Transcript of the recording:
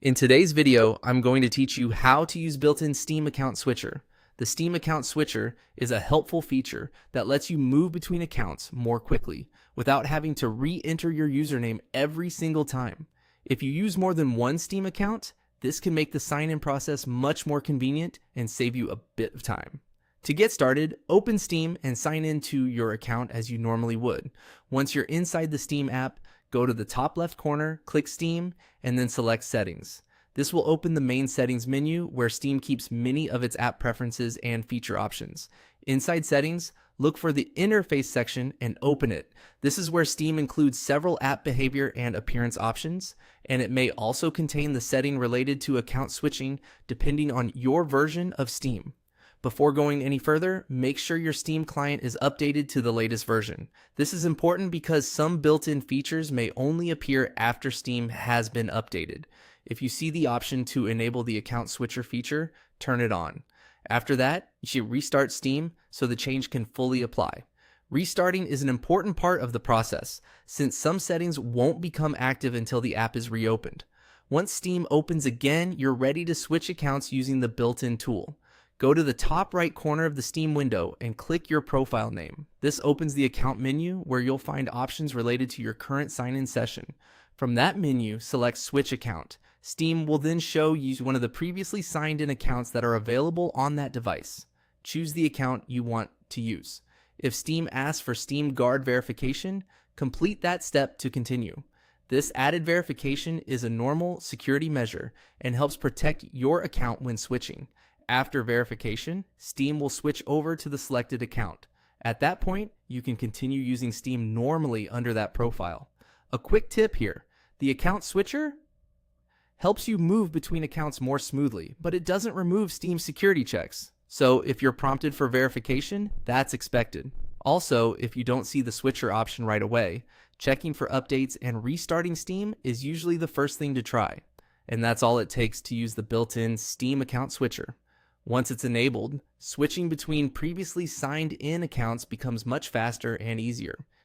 In today's video, I'm going to teach you how to use built-in Steam Account Switcher. The Steam Account Switcher is a helpful feature that lets you move between accounts more quickly without having to re-enter your username every single time. If you use more than one Steam account, this can make the sign-in process much more convenient and save you a bit of time. To get started, open Steam and sign into your account as you normally would. Once you're inside the Steam app, go to the top left corner, click Steam, and then select Settings. This will open the main settings menu where Steam keeps many of its app preferences and feature options. Inside Settings, look for the Interface section and open it. This is where Steam includes several app behavior and appearance options, and it may also contain the setting related to account switching depending on your version of Steam. Before going any further, make sure your Steam client is updated to the latest version. This is important because some built-in features may only appear after Steam has been updated. If you see the option to enable the account switcher feature, turn it on. After that, you should restart Steam so the change can fully apply. Restarting is an important part of the process, since some settings won't become active until the app is reopened. Once Steam opens again, you're ready to switch accounts using the built-in tool. Go to the top right corner of the Steam window and click your profile name. This opens the account menu where you'll find options related to your current sign-in session. From that menu, select Switch Account. Steam will then show you one of the previously signed-in accounts that are available on that device. Choose the account you want to use. If Steam asks for Steam Guard verification, complete that step to continue. This added verification is a normal security measure and helps protect your account when switching. After verification, Steam will switch over to the selected account. At that point, you can continue using Steam normally under that profile. A quick tip here, the account switcher helps you move between accounts more smoothly, but it doesn't remove Steam security checks. So if you're prompted for verification, that's expected. Also, if you don't see the switcher option right away, checking for updates and restarting Steam is usually the first thing to try. And that's all it takes to use the built-in Steam account switcher. Once it's enabled, switching between previously signed-in accounts becomes much faster and easier.